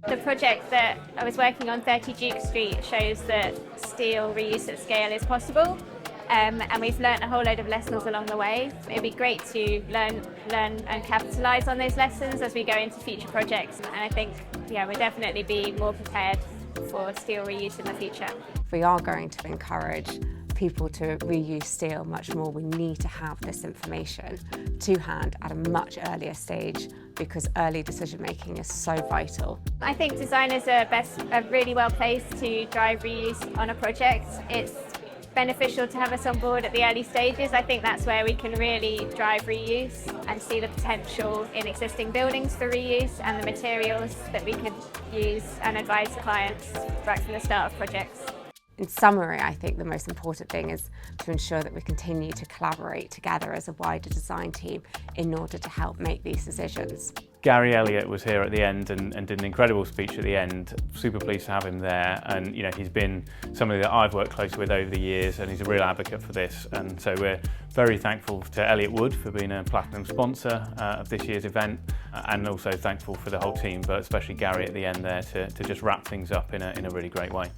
The project that I was working on, 30 Duke Street, shows that steel reuse at scale is possible. And we've learnt a whole load of lessons along the way. It'd be great to learn and capitalise on those lessons as we go into future projects. And I think, we'll definitely be more prepared for steel reuse in the future. If we are going to encourage people to reuse steel much more, we need to have this information to hand at a much earlier stage, because early decision making is so vital. I think designers are really well placed to drive reuse on a project. It's beneficial to have us on board at the early stages. I think that's where we can really drive reuse and see the potential in existing buildings for reuse and the materials that we could use and advise clients right from the start of projects. In summary, I think the most important thing is to ensure that we continue to collaborate together as a wider design team in order to help make these decisions. Gary Elliott was here at the end and did an incredible speech at the end. Super pleased to have him there, and he's been somebody that I've worked closely with over the years, and he's a real advocate for this. And so we're very thankful to Elliott Wood for being a platinum sponsor of this year's event, and also thankful for the whole team, but especially Gary at the end there to just wrap things up in a really great way.